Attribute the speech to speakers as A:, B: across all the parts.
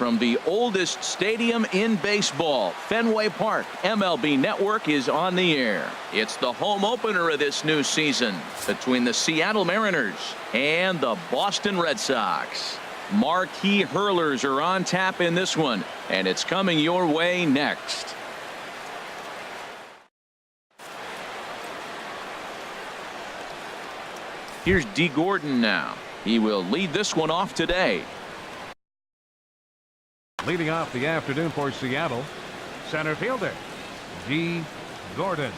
A: from the oldest stadium in baseball, Fenway Park. MLB Network is on the air. It's the home opener of this new season between the Seattle Mariners and the Boston Red Sox. Marquee hurlers are on tap in this one, and it's coming your way next. Here's D. Gordon now. He will lead this one off today.
B: Leading off the afternoon for Seattle, center fielder G. Gordon.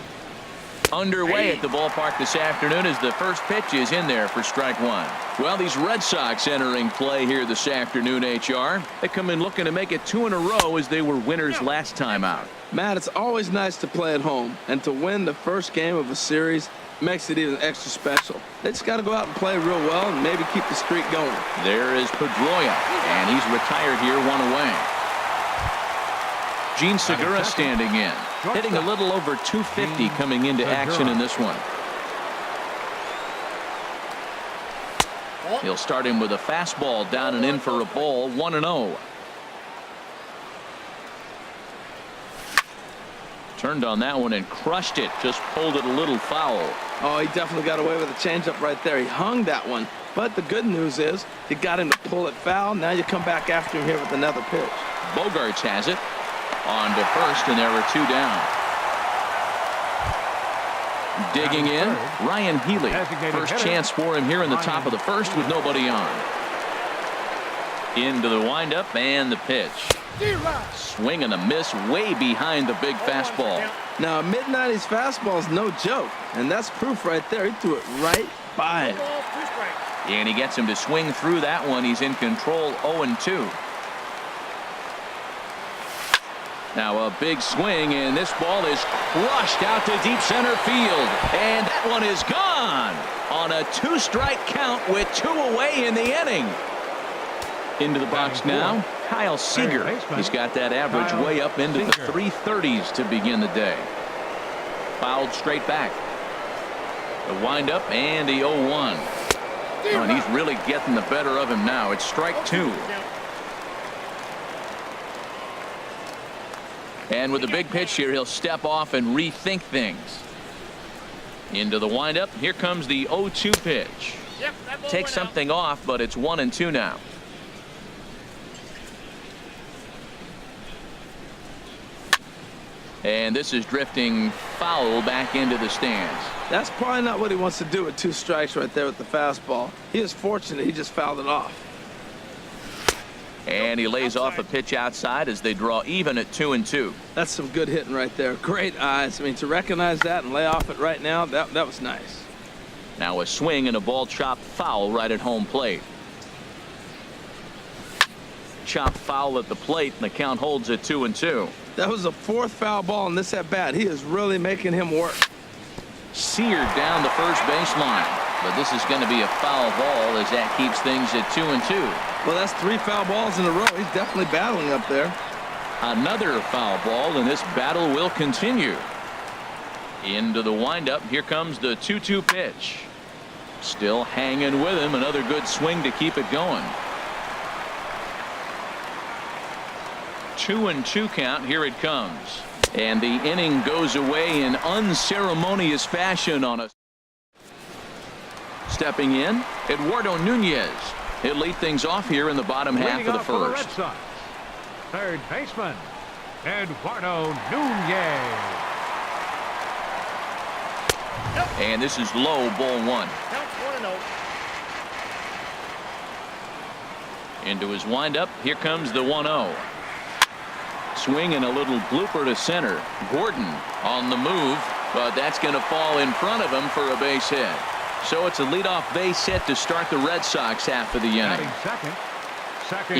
A: Underway at the ballpark this afternoon as the first pitch is in there for strike one. Well, these Red Sox entering play here this afternoon, HR. They come in looking to make it 2 in a row as they were winners last time out.
C: Matt, it's always nice to play at home, and to win the first game of a series makes it even extra special. They just got to go out and play real well and maybe keep the streak going.
A: There is Pedroia, and he's retired here, 1 away. Gene Segura standing in, hitting a little over 250 coming into action in this one. He'll start him with a fastball down and in for a ball, 1-0. Turned on that one and crushed it, just pulled it a little foul.
C: Oh, he definitely got away with a changeup right there. He hung that one, but the good news is you got him to pull it foul. Now you come back after him here with another pitch.
A: Bogarts has it on to first, and there are 2 down. Digging in, Ryan Healy. First chance for him here in the top of the first with nobody on. Into the windup and the pitch. Swing and a miss way behind the big fastball.
C: Now, a mid-90s fastball is no joke, and that's proof right there. He threw it right by him.
A: And he gets him to swing through that one. He's in control, 0-2. Now a big swing, and this ball is crushed out to deep center field. And that one is gone on a 2-strike count with 2 away in the inning. Into the box now, Kyle Seager. He's got that average way up into the 330s to begin the day. Fouled straight back. The windup and the 0-1. Oh, and he's really getting the better of him now. It's strike 2. And with the big pitch here, he'll step off and rethink things. Into the windup. Here comes the 0-2 pitch. Take something off, but it's 1-2 now. And this is drifting foul back into the stands.
C: That's probably not what he wants to do with 2 strikes right there with the fastball. He is fortunate he just fouled it off.
A: And he lays off a pitch outside as they draw even at 2-2.
C: That's some good hitting right there. Great eyes. I mean, to recognize that and lay off it right now, that was nice.
A: Now a swing and a ball chopped foul right at home plate. Chopped foul at the plate, and the count holds at 2-2.
C: That was the 4th foul ball in this at bat. He is really making him work.
A: Seared down the first baseline, but this is going to be a foul ball as that keeps things at 2-2.
C: Well, that's 3 foul balls in a row. He's definitely battling up there.
A: Another foul ball, and this battle will continue. Into the windup. Here comes the 2-2 pitch. Still hanging with him. Another good swing to keep it going. 2-2 count. Here it comes. And the inning goes away in unceremonious fashion on a. Stepping in, Eduardo Nunez. He'll lead things off here in the bottom half of the first.
B: Red Sox, third baseman, Eduardo Nunez.
A: And this is low, ball 1. Into his windup. Here comes the 1-0. Swing and a little blooper to center. Gordon on the move, but that's going to fall in front of him for a base hit. So it's a leadoff base hit to start the Red Sox half of the inning.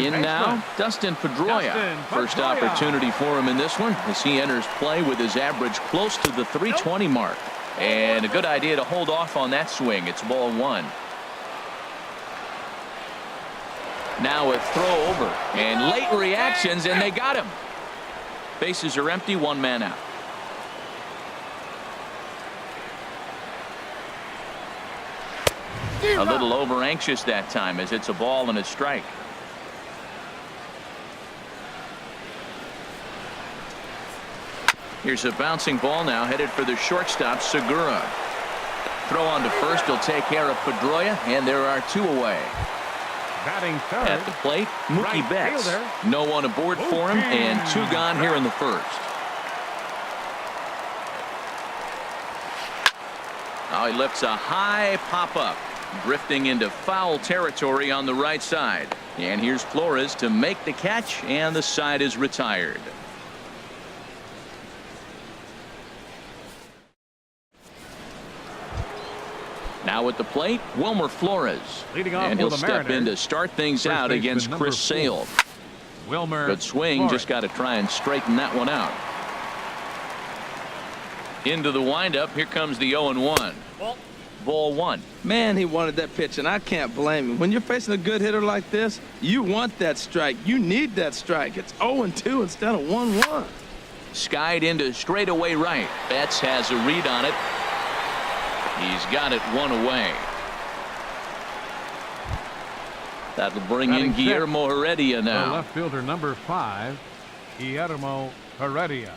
A: In now, Dustin Pedroia. First opportunity for him in this one as he enters play with his average close to the 320 mark. And a good idea to hold off on that swing. It's ball 1. Now a throw over and late reactions, and they got him. Bases are empty, 1 man out. A little over anxious that time as it's a ball and a strike. Here's a bouncing ball now headed for the shortstop, Segura. Throw on to first. He'll take care of Pedroia, and there are 2 away.
B: Batting third.
A: At the plate, Mookie
B: right
A: Betts.
B: fielder.
A: No one aboard for him, and 2 gone here in the first. Now he lifts a high pop-up, drifting into foul territory on the right side. And here's Flores to make the catch, and the side is retired. Now at the plate, Wilmer Flores.
B: Leading off
A: And he'll
B: for the
A: step in
B: Mariners,
A: to start things
B: first
A: out
B: baseman
A: against
B: number
A: Chris
B: 4.
A: Sale.
B: Wilmer
A: Good swing,
B: Flores.
A: just got to try and straighten that one out. Into the windup, here comes the 0-1. Ball 1.
C: Man, he wanted that pitch, and I can't blame him. When you're facing a good hitter like this, you want that strike. You need that strike. It's 0-2 instead of 1-1.
A: Skied into straightaway right. Betts has a read on it. He's got it 1 away. That'll bring in
B: Batting
A: Guillermo Heredia
B: The
A: now.
B: left fielder number 5, Guillermo Heredia.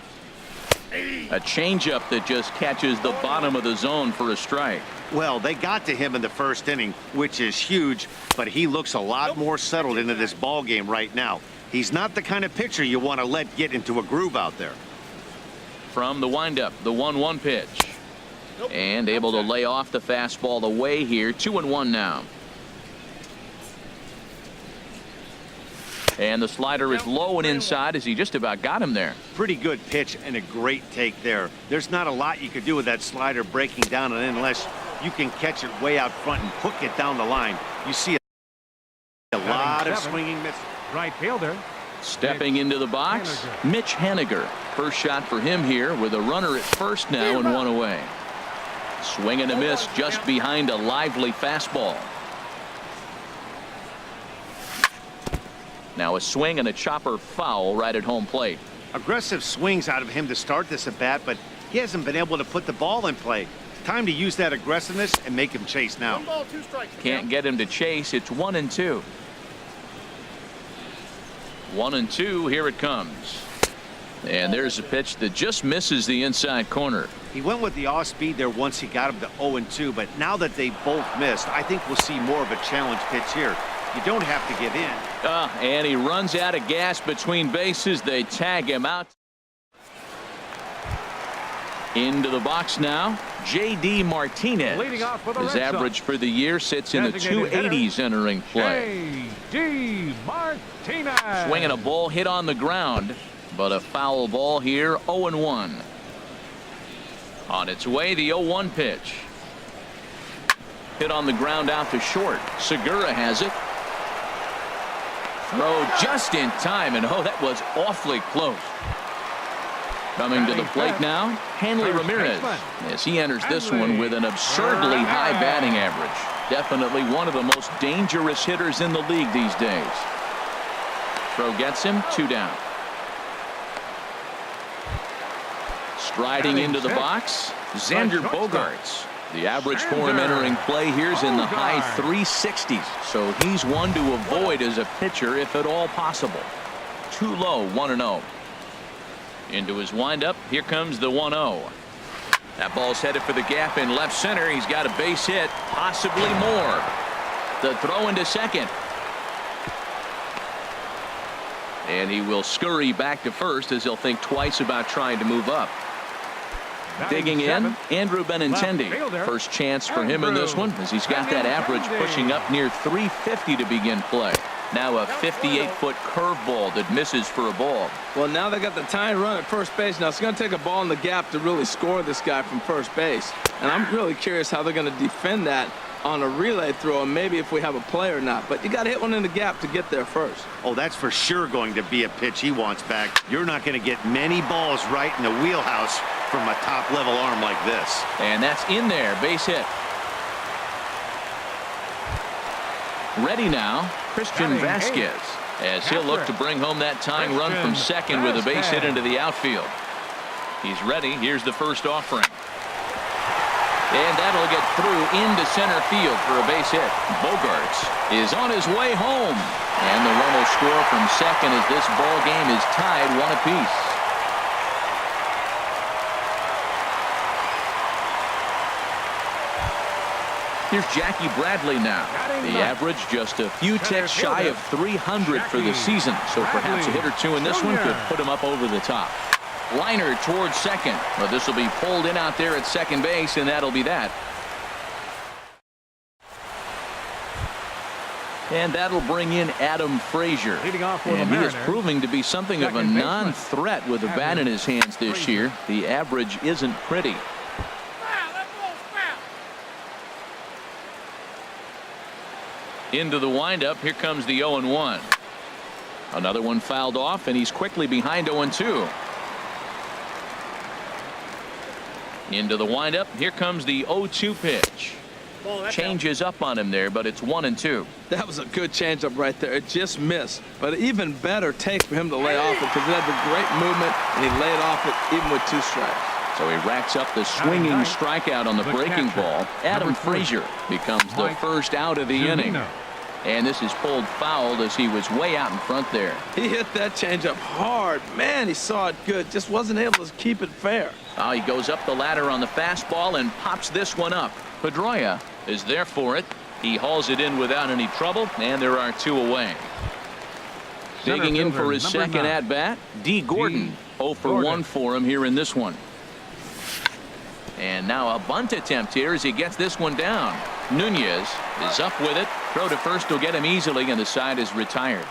A: A changeup that just catches the bottom of the zone for a strike.
D: Well, they got to him in the first inning, which is huge, but he looks a lot more settled into this ball game right now. He's not the kind of pitcher you want to let get into a groove out there.
A: From the windup, the 1-1 pitch. And able to lay off the fastball away here. 2-1 now. And the slider is low and inside as he just about got him there.
D: Pretty good pitch and a great take there. There's not a lot you could do with that slider breaking down, and unless you can catch it way out front and hook it down the line, you see a lot of swinging misses.
B: Right fielder.
A: Stepping into the box,
B: Haniger.
A: Mitch Haniger. First shot for him here with a runner at first now and 1 away. Swing and a miss just behind a lively fastball. Now a swing and a chopper foul right at home plate.
D: Aggressive swings out of him to start this at bat, but he hasn't been able to put the ball in play. Time to use that aggressiveness and make him chase now.
E: 1 ball, 2 strikes.
A: Can't get him to chase. It's 1-2. 1-2. Here it comes. And there's a pitch that just misses the inside corner.
D: He went with the off speed there once he got him to 0-2, but now that they both missed, I think we'll see more of a challenge pitch here. You don't have to give in.
A: And he runs out of gas between bases. They tag him out. Into the box now, J.D. Martinez.
B: Leading off for the
A: His
B: Redsox.
A: average for the year sits in the
B: Designated
A: 280s entering play.
B: J.D. Martinez.
A: Swinging a ball hit on the ground, but a foul ball here. 0-1. On its way, the 0-1 pitch. Hit on the ground out to short. Segura has it. Throw just in time, and oh, that was awfully close. Coming to the plate now, Hanley Ramirez, as he enters this one with an absurdly high batting average. Definitely one of the most dangerous hitters in the league these days. Throw gets him, 2 down. Striding into the box, Xander Bogaerts. The average for him entering play here's in the high 360s, so he's one to avoid as a pitcher if at all possible. Too low, 1-0. Into his windup, here comes the 1-0. That ball's headed for the gap in left center. He's got a base hit, possibly more. The throw into second. And he will scurry back to first as he'll think twice about trying to move up. Digging in, Andrew Benintendi. First chance for him in this one as he's got that average pushing up near 350 to begin play. Now a 58-foot curveball that misses for a ball.
C: Well, now they got the tying run at first base. Now it's going to take a ball in the gap to really score this guy from first base. And I'm really curious how they're going to defend that on a relay throw, and maybe if we have a play or not. But you got to hit one in the gap to get there first.
D: Oh, that's for sure going to be a pitch he wants back. You're not going to get many balls right in the wheelhouse from a top-level arm like this.
A: And that's in there, base hit. Ready now, Christian Vasquez, as he'll look to bring home that tying run from second with a base hit into the outfield. He's ready. Here's the first offering. And that'll get through into center field for a base hit. Bogaerts is on his way home. And the run will score from second as this ball game is tied 1 apiece. Here's Jackie Bradley now. The average just a few ticks shy of 300 for the season. So perhaps a hit or two in this one could put him up over the top. Liner towards second. Well, this will be pulled in out there at second base, and that'll be that. And that'll bring in Adam Frazier. And he is proving to be something of a non-threat with a bat in his hands this year. The average isn't pretty. Into the windup. Here comes the 0-1. Another one fouled off, and he's quickly behind 0-2. Into the windup. Here comes the 0-2 pitch. Changes up on him there, but it's 1-2.
C: That was a good changeup right there. It just missed. But an even better take for him to lay off it because it had the great movement, and he laid off it even with 2 strikes.
A: So he racks up the swinging strikeout on the breaking ball. Adam Frazier becomes the first out of the inning. And this is pulled foul as he was way out in front there.
C: He hit that changeup hard. Man, he saw it good. Just wasn't able to keep it fair.
A: Oh, he goes up the ladder on the fastball and pops this one up. Pedroia is there for it. He hauls it in without any trouble, and there are 2 away. Digging in for his second at-bat, D. Gordon. 0 for 1 for him here in this one. And now a bunt attempt here as he gets this one down. Nunez is up with it. Throw to first will get him easily, and the side is retired.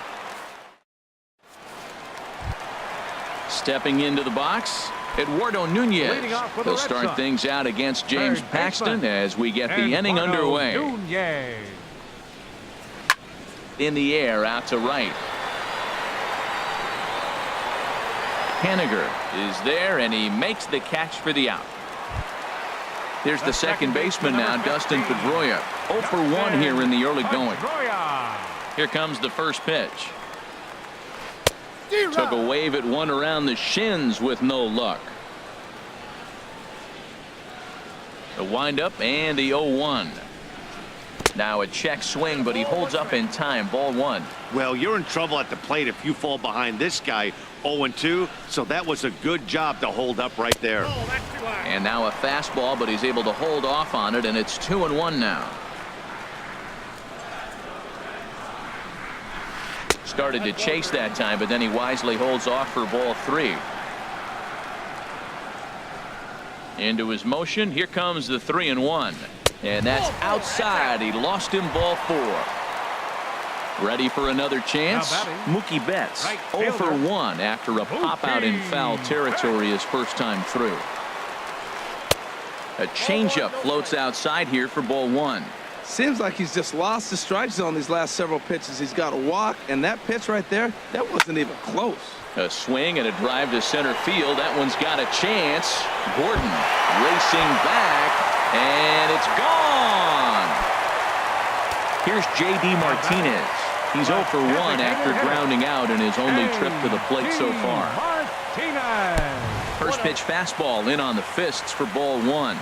A: Stepping into the box, Eduardo Nunez will start things out against James Paxton as we get the inning underway. In the air, out to right. Henniger is there, and he makes the catch for the out. There's the second baseman now, Dustin Pedroia. 0 for 1 here in the early going. Here comes the first pitch. Took a wave at one around the shins with no luck. The windup and the 0-1. Now a check swing, but he holds up in time. Ball 1.
D: Well, you're in trouble at the plate if you fall behind this guy. 0-2, so that was a good job to hold up right there.
A: And now a fastball, but he's able to hold off on it, and it's 2-1 now. Started to chase that time, but then he wisely holds off for ball 3. Into his motion. Here comes the 3-1. And that's outside. He lost him, ball 4. Ready for another chance. Mookie Betts 0 for 1 after a pop out in foul territory his first time through. A changeup floats outside here for ball 1.
C: Seems like he's just lost the strike zone these last several pitches. He's got a walk, and that pitch right there, that wasn't even close.
A: A swing and a drive to center field. That one's got a chance. Gordon racing back, and it's gone. Here's J.D. Martinez. He's 0 for 1 after grounding out in his only trip to the plate so far. First pitch fastball in on the fists for ball 1.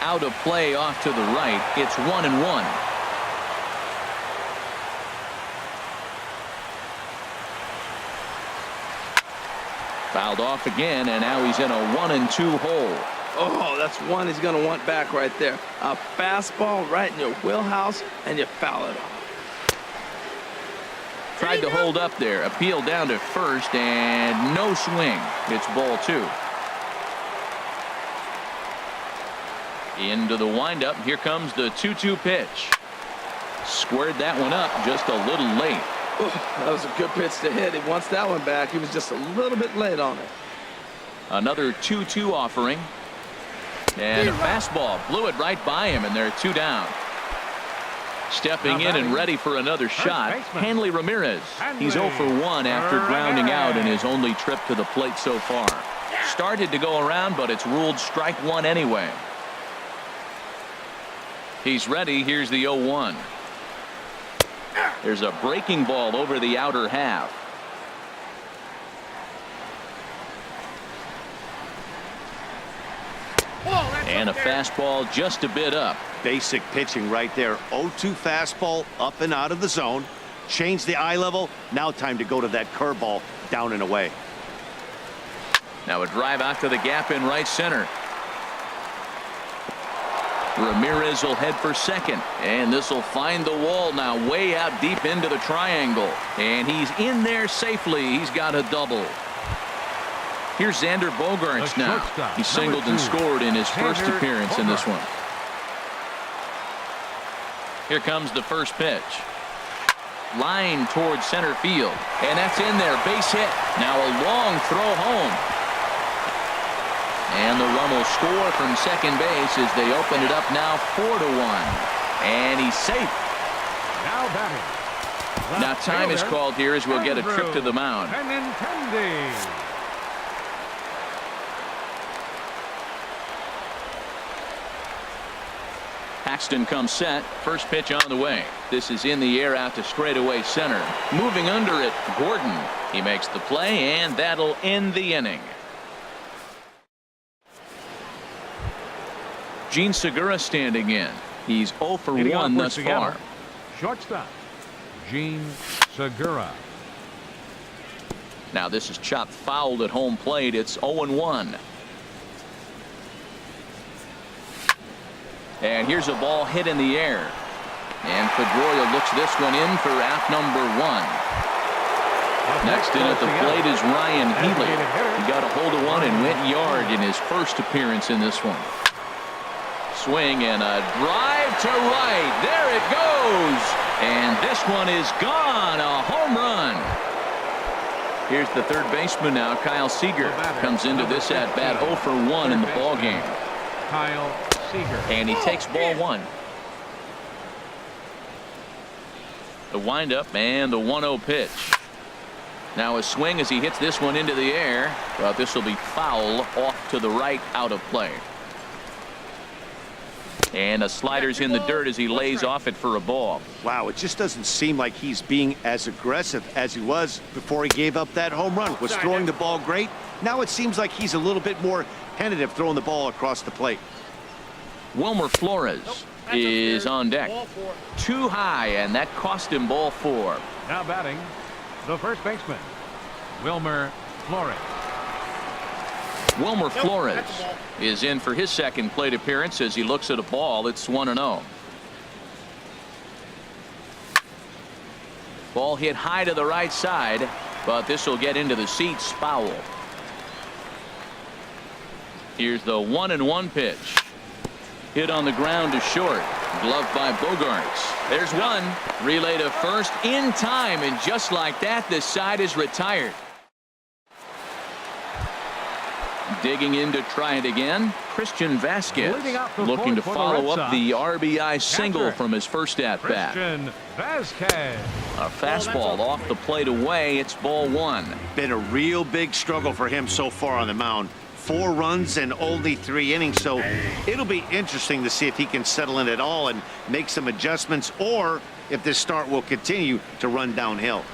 A: Out of play off to the right. It's 1-1. Fouled off again, and now he's in a 1-2 hole.
C: Oh, that's one he's going to want back right there. A fastball right in your wheelhouse, and you foul it off.
A: Tried to hold up there. Appeal down to first, and no swing. It's ball 2. Into the windup. Here comes the 2-2 pitch. Squared that one up just a little late.
C: Ooh, that was a good pitch to hit. He wants that one back. He was just a little bit late on it.
A: Another 2-2 offering. And a fastball blew it right by him, and they're 2 down. Stepping in and ready for another shot, Hanley Ramirez. He's 0 for 1 after grounding out in his only trip to the plate so far. Started to go around, but it's ruled strike 1 anyway. He's ready. Here's the 0-1. There's a breaking ball over the outer half. And a fastball just a bit up.
D: Basic pitching right there. 0-2 fastball up and out of the zone. Change the eye level. Now time to go to that curveball down and away.
A: Now a drive out to the gap in right center. Ramirez will head for second, and this will find the wall now way out deep into the triangle, and he's in there safely. He's got a double. Here's Xander Bogaerts now. He singled and scored in his first appearance in this one. Here comes the first pitch. Line towards center field, and that's in there. Base hit. Now a long throw home. And the run will score from second base as they open it up now 4-1. And he's safe.
B: Now batting.
A: Now time is called here as we'll get a trip to the mound. Paxton comes set. First pitch on the way. This is in the air out to straightaway center. Moving under it, Gordon. He makes the play, and that'll end the inning. Gene Segura standing in. He's 0 for 1 thus far.
B: Shortstop, Gene Segura.
A: Now this is chopped fouled at home plate. It's 0-1. And here's a ball hit in the air. And Pedroia looks this one in for out number 1. Next in at the plate is Ryan Healy. He got a hold of one and went yard in his first appearance in this one. Swing and a drive to right. There it goes. And this one is gone. A home run. Here's the third baseman now. Kyle Seager comes into this at bat 0 for 1 in the ball game.
B: Kyle Seager.
A: And he takes ball 1. The windup and the 1-0 pitch. Now a swing as he hits this one into the air. But this will be foul off to the right, out of play. And a slider's in the dirt as he lays off it for a ball.
D: Wow, it just doesn't seem like he's being as aggressive as he was before he gave up that home run. Was throwing the ball great. Now it seems like he's a little bit more tentative throwing the ball across the plate.
A: Wilmer Flores is on deck. Too high, and that cost him ball 4.
B: Now batting, the first baseman, Wilmer Flores.
A: Wilmer Flores is in for his second plate appearance as he looks at a ball. It's 1-0. Ball hit high to the right side, but this will get into the seats. Foul. Here's the 1-1 pitch. Hit on the ground to short. Gloved by Bogaerts. There's one. Relay to first in time, and just like that, this side is retired. Digging in to try it again, Christian Vasquez looking to follow up the RBI single from his first at-bat. A fastball off the plate away. It's ball 1.
D: Been a real big struggle for him so far on the mound. 4 runs and only 3 innings, so it'll be interesting to see if he can settle in at all and make some adjustments, or if this start will continue to run downhill.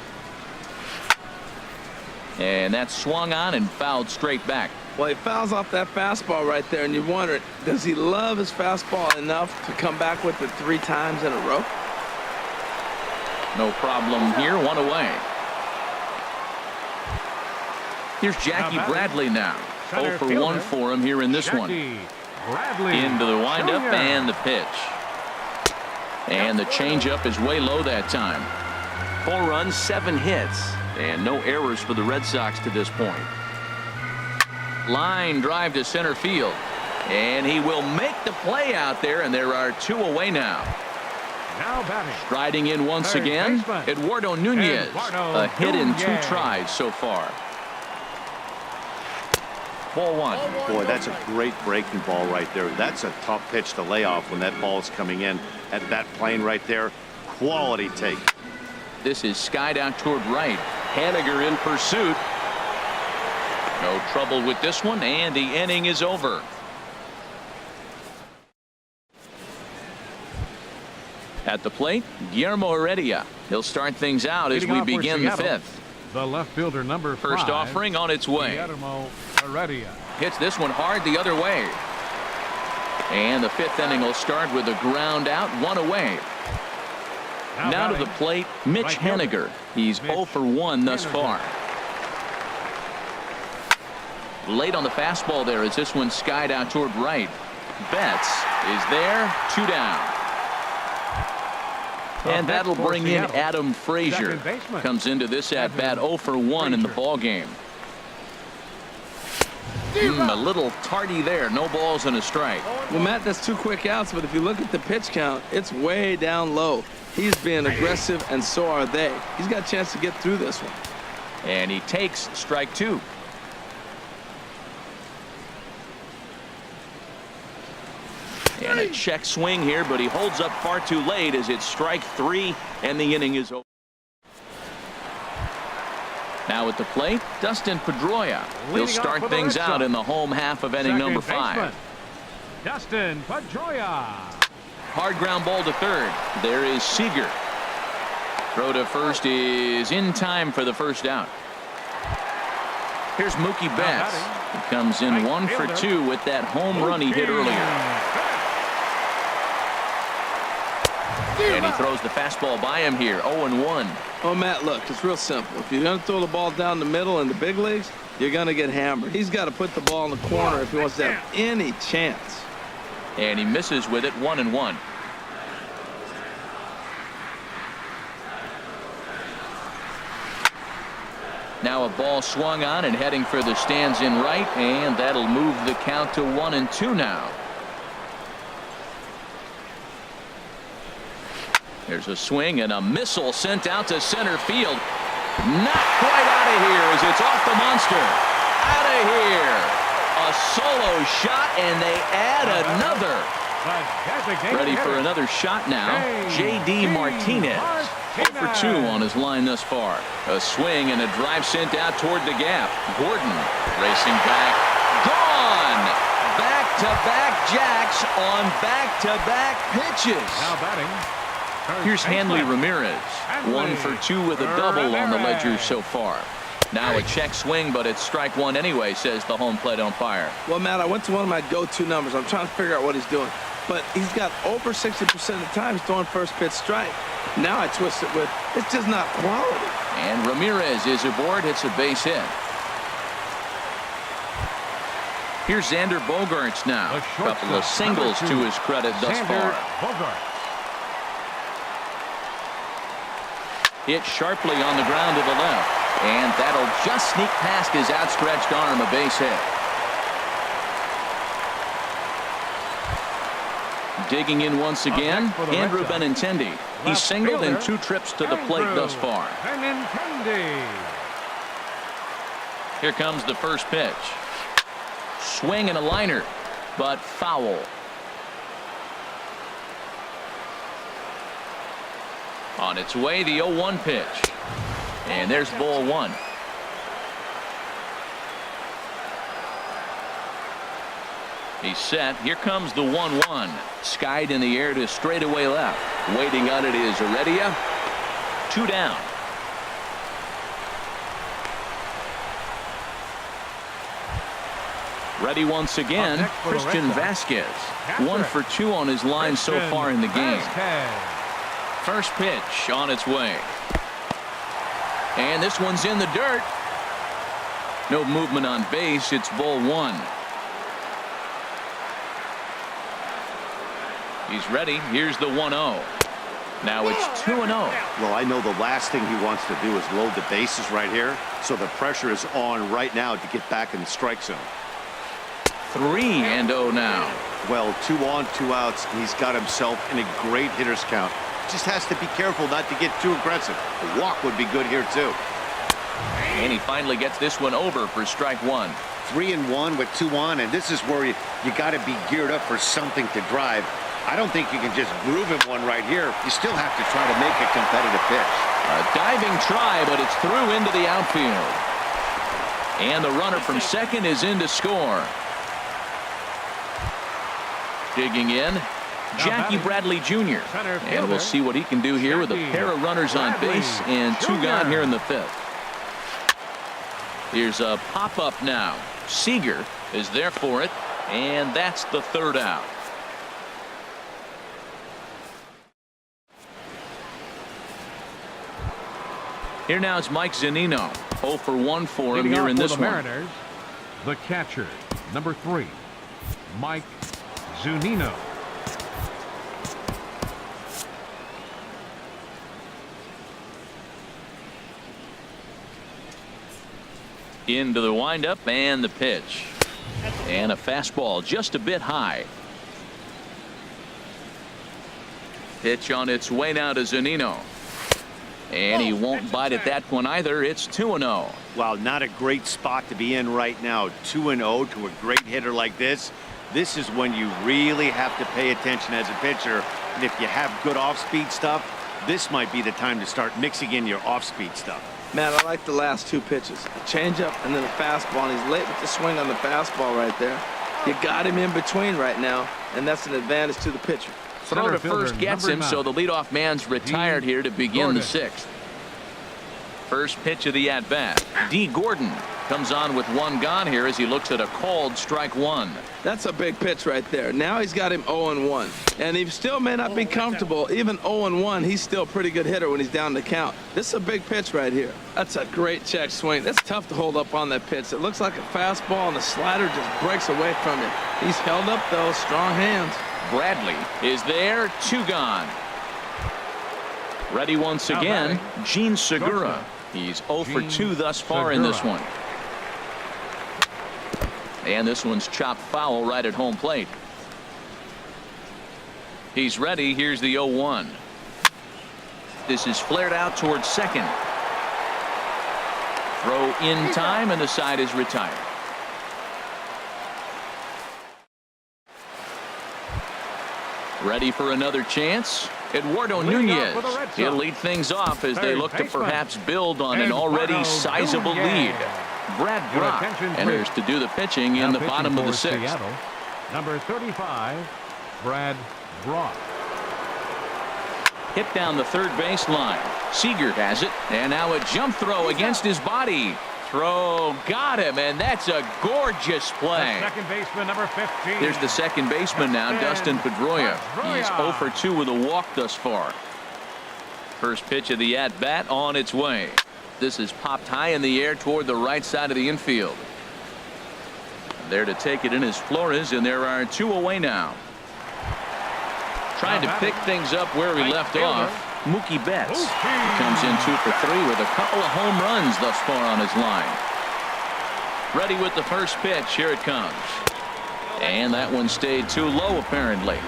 A: And that's swung on and fouled straight back.
C: Well, he fouls off that fastball right there, and you wonder, does he love his fastball enough to come back with it 3 times in a row?
A: No problem here. 1 away. Here's Jackie Bradley now. 0 for 1 for him here in this one. Into the windup and the pitch. And the changeup is way low that time. 4 runs, 7 hits, and no errors for the Red Sox to this point. Line drive to center field, and he will make the play out there, and there are 2 away now. Striding in once again, Eduardo Nunez. A hit in 2 tries so far. Ball 1.
D: Boy, that's a great breaking ball right there. That's a tough pitch to lay off when that ball is coming in at that plane right there. Quality take.
A: This is skied out toward right. Haniger in pursuit. No trouble with this one, and the inning is over. At the plate, Guillermo Heredia. He'll start things out as we begin the 5th.
B: The left fielder number 5.
A: First offering on its way.
B: Guillermo Heredia.
A: Hits this one hard the other way. And the 5th inning will start with a ground out, 1 away. Now to the plate, Mitch Haniger. He's 0 for 1 thus far. Late on the fastball there as this one skied out toward right. Betts is there. 2 down. And that'll bring in Adam Frazier. Comes into this at bat 0 for 1 in the ball game. A little tardy there. No balls and a strike.
C: Well, Matt, that's 2 quick outs, but if you look at the pitch count, it's way down low. He's being aggressive, and so are they. He's got a chance to get through this one.
A: And he takes strike 2. And a check swing here, but he holds up far too late as it's strike 3, and the inning is over. Now at the plate, Dustin Pedroia. He'll start things out in the home half of inning number 5.
B: Dustin Pedroia.
A: Hard ground ball to third. There is Seager. Throw to first is in time for the first out. Here's Mookie Betts. He comes in 1 for 2 with that home run he hit earlier. And he throws the fastball by him here. 0-1.
C: Oh, Matt, look, it's real simple. If you're going to throw the ball down the middle in the big leagues, you're going to get hammered. He's got to put the ball in the corner if he wants to have any chance.
A: And he misses with it. 1-1. Now a ball swung on and heading for the stands in right, and that'll move the count to 1-2 now. There's a swing and a missile sent out to center field. Not quite out of here as it's off the monster. Out of here. A solo shot, and they add another. Ready for another shot now. J.D. Martinez. 0 for 2 on his line thus far. A swing and a drive sent out toward the gap. Gordon racing back. Gone. Back-to-back jacks on back-to-back pitches.
B: Now batting.
A: Here's Hanley Ramirez. 1 for 2 with a double on the ledger so far. Now a check swing, but it's strike 1 anyway, says the home plate umpire.
C: Well, Matt, I went to one of my go-to numbers. I'm trying to figure out what he's doing. But he's got over 60% of the time he's throwing first pitch strike. Now I twist it with, it's just not quality.
A: And Ramirez is aboard. It's a base hit. Here's Xander Bogaerts now. A couple of singles to his credit thus far. Hit sharply on the ground to the left. And that'll just sneak past his outstretched arm, a base hit. Digging in once again, Andrew Benintendi. He's singled in 2 trips to the plate thus far. Here comes the first pitch. Swing and a liner, but foul. On its way, the 0-1 pitch. And there's ball 1. He's set. Here comes the 1-1. Skied in the air to straightaway left. Waiting on it is Heredia. 2 down. Ready once again, Christian Vasquez. 1 for 2 on his line so far in the game. First pitch on its way. And this one's in the dirt. No movement on base. It's ball 1. He's ready. Here's the 1-0. Now it's 2-0.
D: Well, I know the last thing he wants to do is load the bases right here. So the pressure is on right now to get back in the strike zone.
A: 3-0 now.
D: Well, 2 on, 2 outs. He's got himself in a great hitter's count. Just has to be careful not to get too aggressive. A walk would be good here, too.
A: And he finally gets this one over for strike 1.
D: 3-1 with 2 on, and this is where you got to be geared up for something to drive. I don't think you can just groove him one right here. You still have to try to make a competitive pitch.
A: A diving try, but it's through into the outfield. And the runner from second is in to score. Digging in, Jackie Bradley Jr. And we'll see what he can do here with a pair of runners on base and 2 gone here in the 5th. Here's a pop-up now. Seager is there for it, and that's the 3rd out. Here now is Mike Zunino. 0 for 1 for him here in this one.
B: The catcher, number 3, Mike Zunino.
A: Into the windup and the pitch. And a fastball just a bit high. Pitch on its way now to Zunino. And he won't bite at that one either. It's 2-0.
D: Well, not a great spot to be in right now. 2-0 to a great hitter like this. This is when you really have to pay attention as a pitcher. And if you have good off-speed stuff, this might be the time to start mixing in your off-speed stuff.
C: Man, I like the last 2 pitches. A changeup and then a fastball. And he's late with the swing on the fastball right there. You got him in between right now, and that's an advantage to the pitcher.
A: Throw to first gets him, so the leadoff man's retired here to begin the 6th. First pitch of the at-bat. D. Gordon comes on with 1 gone here as he looks at a called strike 1.
C: That's a big pitch right there. Now he's got him 0-1. And he still may not be comfortable. Even 0-1, he's still a pretty good hitter when he's down the count. This is a big pitch right here. That's a great check swing. That's tough to hold up on that pitch. It looks like a fastball, and the slider just breaks away from him. He's held up, though. Strong hands.
A: Bradley is there. 2 gone. Ready once again, Gene Segura. He's 0 for 2 thus far in this one. And this one's chopped foul right at home plate. He's ready. Here's the 0-1. This is flared out towards second. Throw in time, and the side is retired. Ready for another chance. Eduardo Nunez. He'll lead things off as they look to perhaps build on an already sizable lead. Brad Brock enters to do the pitching in the bottom of the 6th.
B: Number 35, Brad Brock.
A: Hit down the third baseline. Seager has it, and now a jump throw against his body. Throw got him, and that's a gorgeous play.
B: Second baseman, number 15.
A: There's the second baseman now, Dustin Pedroia. He's 0 for 2 with a walk thus far. First pitch of the at-bat on its way. This is popped high in the air toward the right side of the infield. There to take it in is Flores, and there are 2 away now. Trying to pick things up where he left off. Mookie Betts comes in 2 for 3 with a couple of home runs thus far on his line. Ready with the first pitch. Here it comes. And that one stayed too low apparently.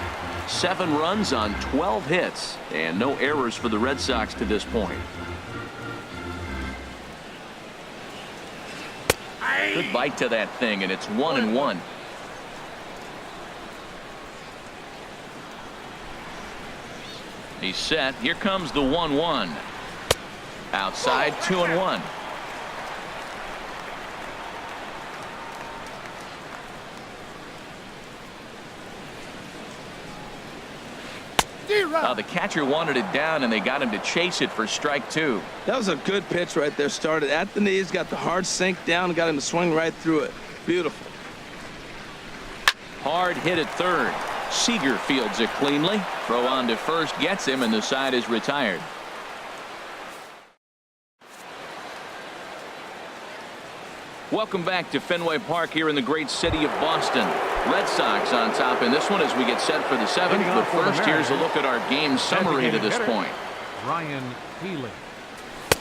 A: 7 runs on 12 hits and no errors for the Red Sox to this point. Good bite to that thing, and it's 1-1. He's set. Here comes the 1-1. Outside, 2-1. The catcher wanted it down, and they got him to chase it for strike 2.
C: That was a good pitch right there. Started at the knees, got the hard sink down, got him to swing right through it. Beautiful.
A: Hard hit at third. Seager fields it cleanly. Throw on to first gets him, and the side is retired. Welcome back to Fenway Park here in the great city of Boston. Red Sox on top in this one as we get set for the 7th. But first, here's a look at our game summary to this point.
B: Ryan Healy.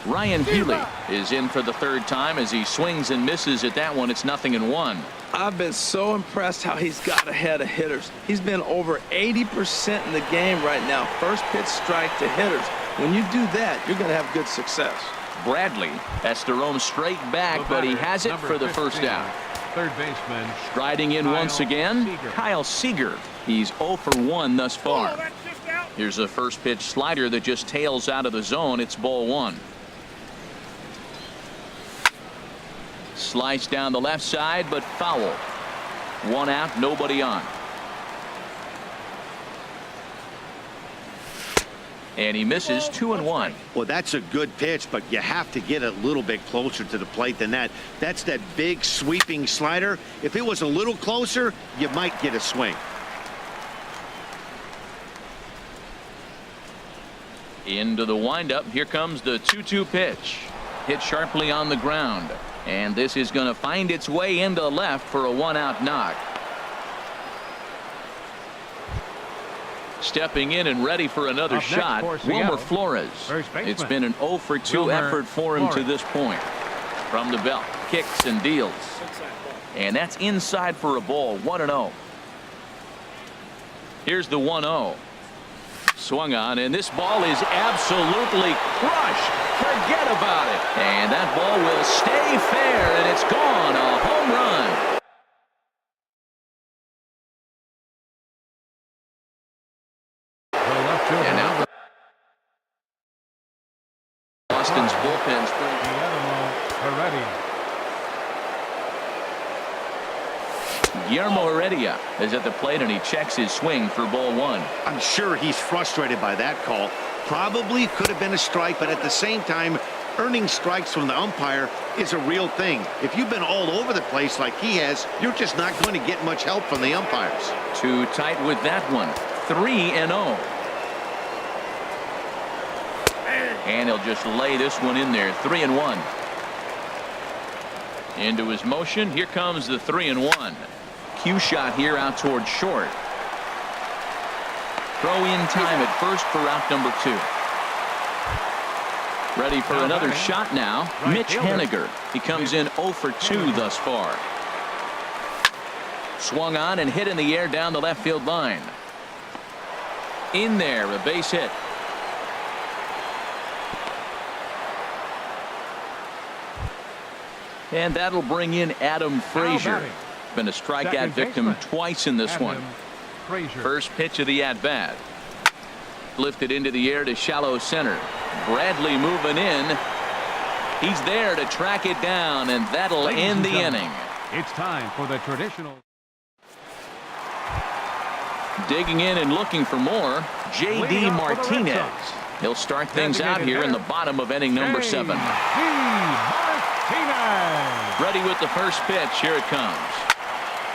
A: Ryan Healy is in for the 3rd time as he swings and misses at that one. It's 0-1.
C: I've been so impressed how he's got ahead of hitters. He's been over 80% in the game right now. First pitch strike to hitters. When you do that, you're going to have good success.
A: Bradley has to roam straight back, but he has it for the 1st out.
B: Third baseman.
A: Striding in once again, Kyle Seager. He's 0 for 1 thus far. Here's a first pitch slider that just tails out of the zone. It's ball 1. Slice down the left side, but foul. 1 out, nobody on. And he misses 2-1.
D: Well, that's a good pitch, but you have to get a little bit closer to the plate than that. That's that big sweeping slider. If it was a little closer, you might get a swing.
A: Into the windup. Here comes the 2-2 pitch. Hit sharply on the ground. And this is going to find its way into left for a 1-out knock. Stepping in and ready for another
B: Up next
A: shot,
B: for
A: Wilmer
B: Seattle,
A: Flores.
B: first baseman.
A: It's been an 0 for 2
B: Wilmer
A: effort for him to
B: Flores.
A: this point. From the belt, kicks and deals. And that's inside for a ball, 1-0. Here's the 1-0. Swung on, and this ball is absolutely crushed. Forget about it. And that ball will stay fair, and it's gone. A home run. And now Boston's bullpen's Guillermo Heredia is at the plate, and he checks his swing for ball 1.
D: I'm sure he's frustrated by that call. Probably could have been a strike, but at the same time, earning strikes from the umpire is a real thing. If you've been all over the place like he has, you're just not going to get much help from the umpires.
A: Too tight with that one. 3-0. And he'll just lay this one in there. 3-1. Into his motion. Here comes the 3-1. Cue shot here out towards short. Throw in time at first for out number 2. Ready for another shot now. Mitch Haniger. He comes in 0 for 2 thus far. Swung on and hit in the air down the left field line. In there, a base hit. And that'll bring in Adam Frazier. Been a strikeout victim twice in this one. First pitch of the at-bat. Lifted into the air to shallow center. Bradley moving in. He's there to track it down, and that'll end the inning.
B: It's time for the traditional.
A: Digging in and looking for more, J.D. Martinez. He'll start things out here in the bottom of inning number 7. Ready with the first pitch. Here it comes.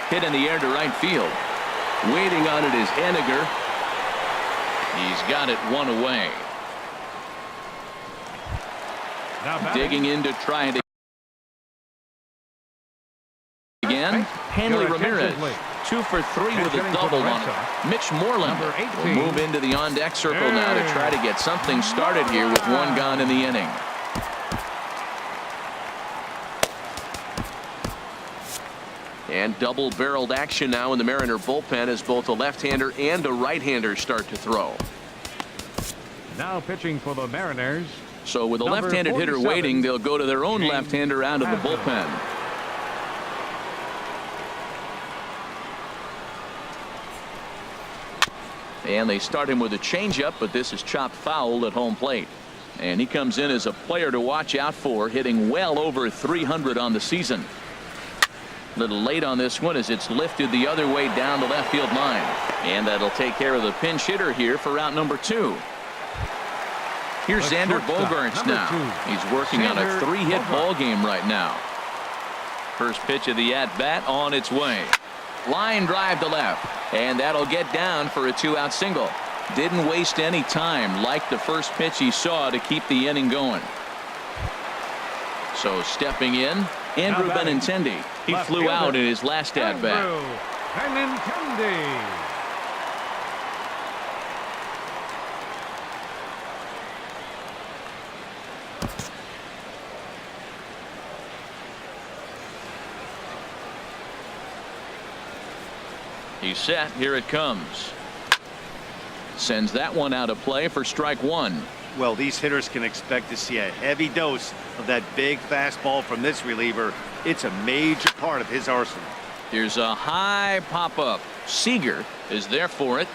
A: Hit in the air to right field. Waiting on it is Haniger. He's got it 1 away. Digging in to try it again. Hanley Ramirez. 2 for 3 with a double on it. Mitch Moreland will move into the on-deck circle now to try to get something started here with 1 gone in the inning. And double-barreled action now in the Mariner bullpen as both a left-hander and a right-hander start to throw.
B: Now pitching for the Mariners.
A: So with a left-handed hitter waiting, they'll go to their own left-hander out of the bullpen. And they start him with a changeup, but this is chopped foul at home plate. And he comes in as a player to watch out for, hitting well over 300 on the season. A little late on this one as it's lifted the other way down the left field line. And that'll take care of the pinch hitter here for out number 2. Here's Xander Bogaerts now. He's working on a 3-hit ball game right now. First pitch of the at-bat on its way. Line drive to left. And that'll get down for a 2-out single. Didn't waste any time like the first pitch he saw to keep the inning going. So stepping in, Andrew Benintendi. He flew out in his last at-bat. He's set. Here it comes. Sends that one out of play for strike 1.
D: Well, these hitters can expect to see a heavy dose of that big fastball from this reliever. It's a major part of his arsenal.
A: Here's a high pop-up. Seager is there for it.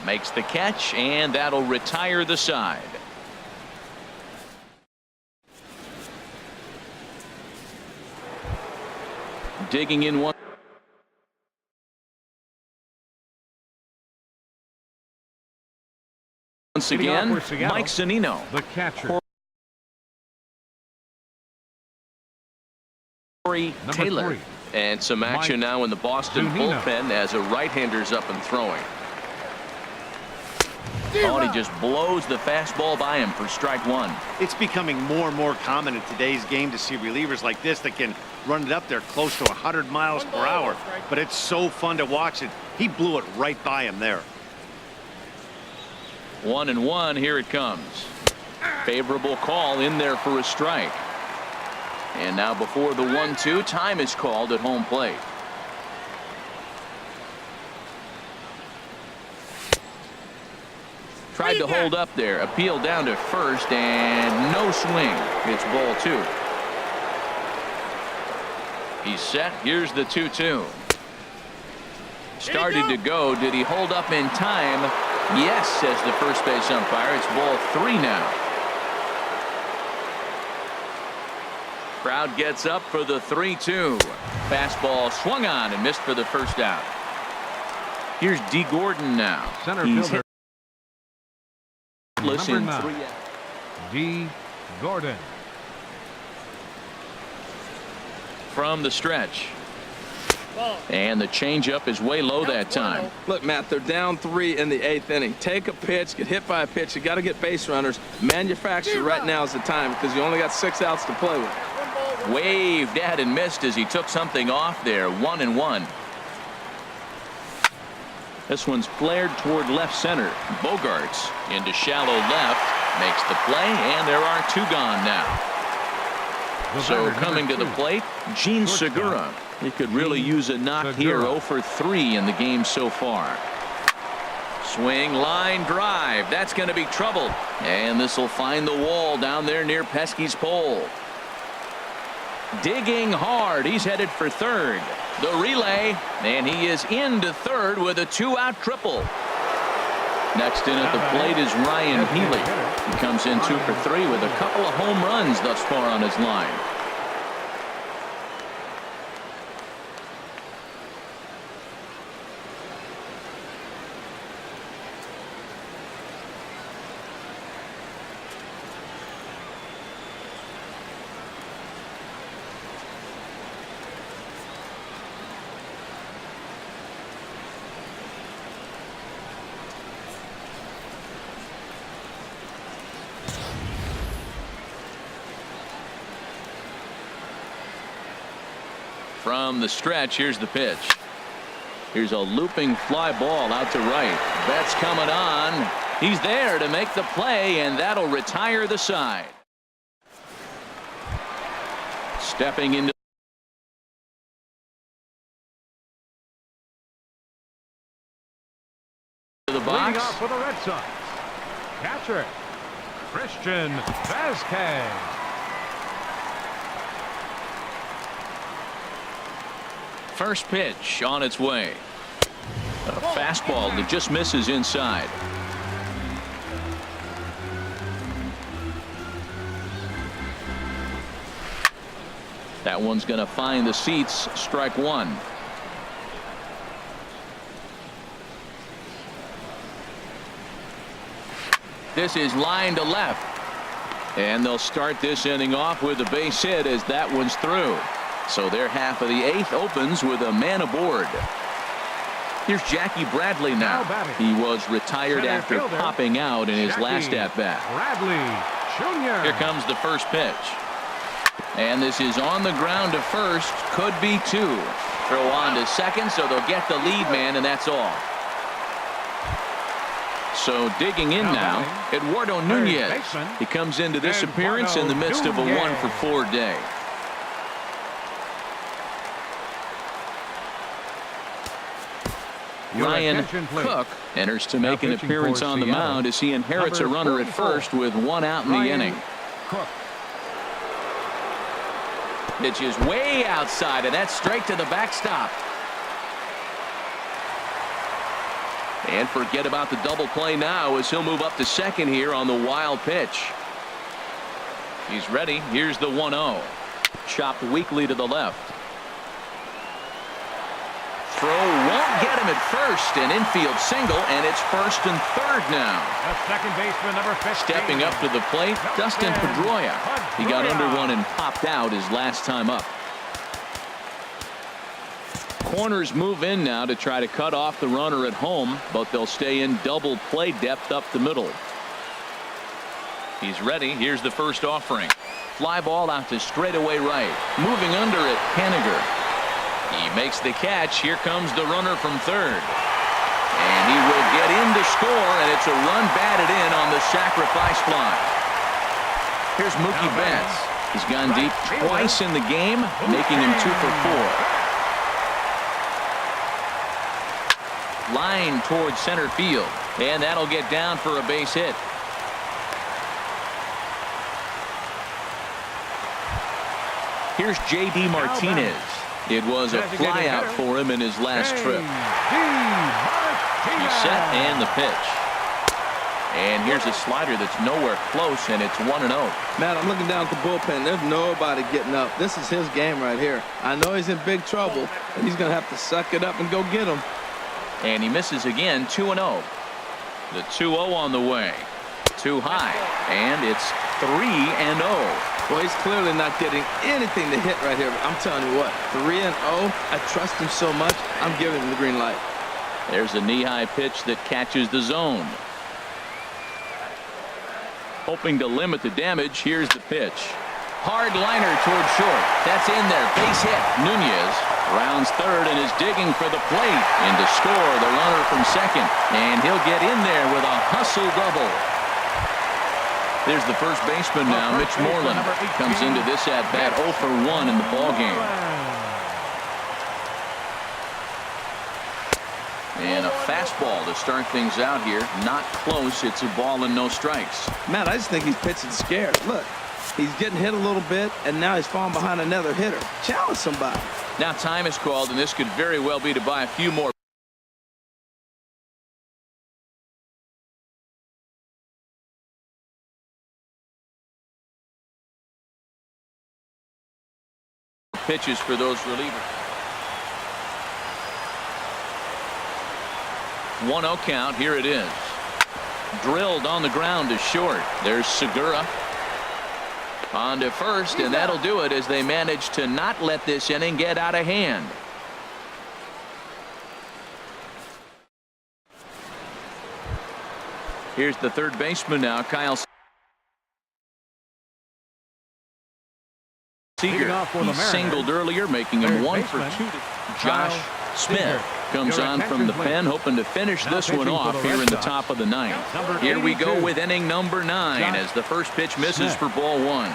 A: Makes the catch, and that'll retire the side. Digging in one. Once again, Mike Zunino.
B: The catcher.
A: Corey Taylor.
B: 3.
A: And some action now in the Boston bullpen as a right-hander's up and throwing. Oh, and he just blows the fastball by him for strike one.
D: It's becoming more and more common in today's game to see relievers like this that can run it up there close to 100 miles per hour. But it's so fun to watch it. He blew it right by him there.
A: 1-1. Here it comes. Favorable call in there for a strike. And now before the 1-2, time is called at home plate. Tried to hold up there. Appeal down to first and no swing. It's ball two. He's set. Here's the 2-2. Started to go. Did he hold up in time? Yes, says the first base umpire. It's ball three now. Crowd gets up for the 3-2. Fastball swung on and missed for the first out. Here's D. Gordon now.
B: Center
A: He's
B: fielder.
A: Listen,
B: Number 9, D. Gordon.
A: from the stretch. And the changeup is way low that time.
C: Look, Matt, they're down 3 in the 8th inning. Take a pitch, get hit by a pitch. You got to get base runners. Manufacture right now is the time because you only got 6 outs to play with.
A: Waved at and missed as he took something off there. 1-1. This one's flared toward left center. Bogarts into shallow left makes the play, and there are 2 gone now. So coming to the plate, Gene Segura. He could really use a knock here. 0 for 3 in the game so far. Swing, line drive. That's going to be trouble. And this will find the wall down there near Pesky's pole. Digging hard. He's headed for third. The relay, and he is into third with a 2-out triple. Next in at the plate is Ryan Healy. He comes in 2 for 3 with a couple of home runs thus far on his line. From the stretch, here's the pitch. Here's a looping fly ball out to right. Betts coming on. He's there to make the play, and that'll retire the side. Stepping into the box.
B: Leading off for the Red Sox, catcher Christian Vazquez.
A: First pitch on its way. A fastball that just misses inside. That one's going to find the seats. Strike one. This is line to left. And they'll start this inning off with a base hit as that one's through. So their half of the 8th opens with a man aboard. Here's Jackie Bradley now. He was retired after popping out in his last at-bat.
B: Bradley Jr.
A: Here comes the first pitch. And this is on the ground to first. Could be 2. Throw on to second, so they'll get the lead man, and that's all. So digging in now, Eduardo Nunez. He comes into this appearance in the midst of a 1 for 4 day. Ryan Cook enters to make an appearance on the mound as he inherits a runner at first with 1 out in the inning. Pitch is way outside, and that's straight to the backstop. And forget about the double play now as he'll move up to second here on the wild pitch. He's ready. Here's the 1-0. Chopped weakly to the left. Throw won't get him at first. An infield single, and it's first and third now.
B: The second baseman, number 15.
A: Stepping up to the plate, Dustin Pedroia. He got under one and popped out his last time up. Corners move in now to try to cut off the runner at home, but they'll stay in double play depth up the middle. He's ready. Here's the first offering. Fly ball out to straightaway right. Moving under it, Henniger. He makes the catch. Here comes the runner from third. And he will get in to score, and it's a run batted in on the sacrifice fly. Here's Mookie Betts. He's gone deep twice in the game, making him 2 for 4. Line towards center field, and that'll get down for a base hit. Here's J.D. Martinez. It was a flyout for him in his last trip. He's set and the pitch. And here's a slider that's nowhere close, and it's 1-0.
C: Matt, I'm looking down at the bullpen. There's nobody getting up. This is his game right here. I know he's in big trouble, but he's going to have to suck it up and go get him.
A: And he misses again, 2-0. The 2-0 on the way. Too high, and it's 3-0.
C: Well, he's clearly not getting anything to hit right here. But I'm telling you what, 3-0. I trust him so much. I'm giving him the green light.
A: There's a knee-high pitch that catches the zone. Hoping to limit the damage. Here's the pitch. Hard liner towards short. That's in there. Base hit. Nunez rounds third and is digging for the plate. And to score, the runner from second. And he'll get in there with a hustle double. There's the first baseman now, Mitch Moreland. Comes into this at-bat 0 for 1 in the ballgame. And a fastball to start things out here. Not close. It's a ball and no strikes.
C: Matt, I just think he's pitching scared. Look, he's getting hit a little bit, and now he's falling behind another hitter. Challenge somebody.
A: Now time is called, and this could very well be to buy a few more pitches for those relievers. 1-0 count. Here it is. Drilled on the ground to short. There's Segura on to first, and that'll do it as they manage to not let this inning get out of hand. Here's the third baseman now, Kyle Seager. He singled earlier, making him 1 for 2. Josh Smith comes on from the pen, hoping to finish this one off here in the top of the ninth. Here we go with inning number 9 as the first pitch misses for ball 1.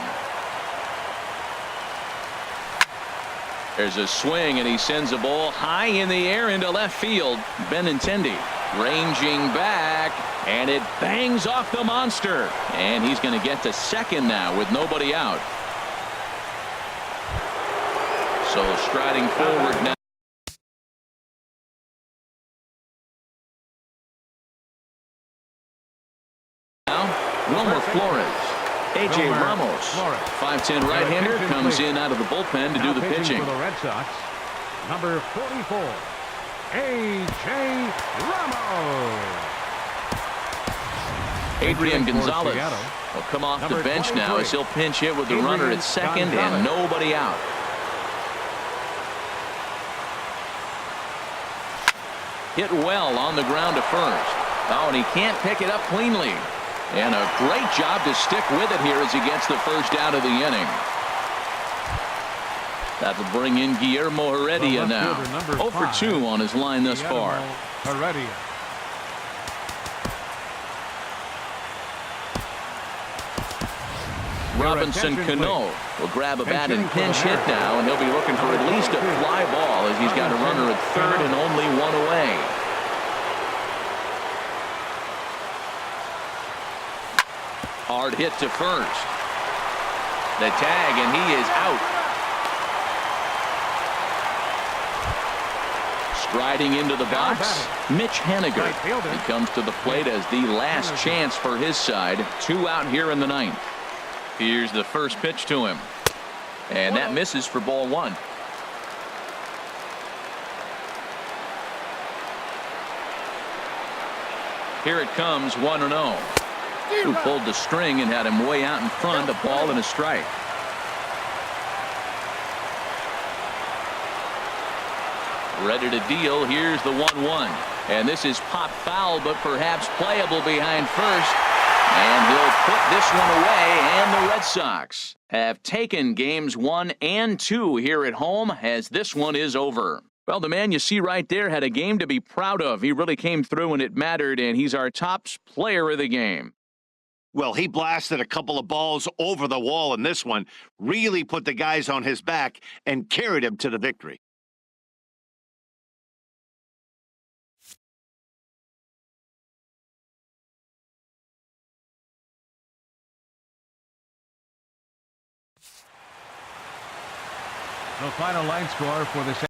A: There's a swing, and he sends a ball high in the air into left field. Benintendi ranging back, and it bangs off the monster. And he's going to get to second now with nobody out. So striding forward now. Wilmer Flores. A.J. Ramos, 5'10" right-hander, comes in out of the bullpen to do the pitching.
B: For the Red Sox, number 44, A.J. Ramos.
A: Adrian Gonzalez will come off the bench now as he'll pinch hit with the runner at second and nobody out. Hit well on the ground to first. Oh, and he can't pick it up cleanly. And a great job to stick with it here as he gets the first out of the inning. That'll bring in Guillermo Heredia now. 0 for 2 on his line thus far.
B: Heredia.
A: Robinson Cano will grab a bat and pinch hit now, and he'll be looking for at least a fly ball as he's got a runner at third and only 1 away. Hard hit to first. The tag, and he is out. Striding into the box, Mitch Henniger. He comes to the plate as the last chance for his side. 2 out here in the ninth. Here's the first pitch to him. And that misses for ball 1. Here it comes, 1-0. Who pulled the string and had him way out in front, a ball and a strike. ready to deal. Here's the 1-1. And this is pop foul, but perhaps playable behind first. And he'll put this one away, and the Red Sox have taken games 1 and 2 here at home as this one is over. Well, the man you see right there had a game to be proud of. He really came through when it mattered, and he's our top player of the game.
D: Well, he blasted a couple of balls over the wall in this one, really put the guys on his back and carried him to the victory.
B: The final line score for this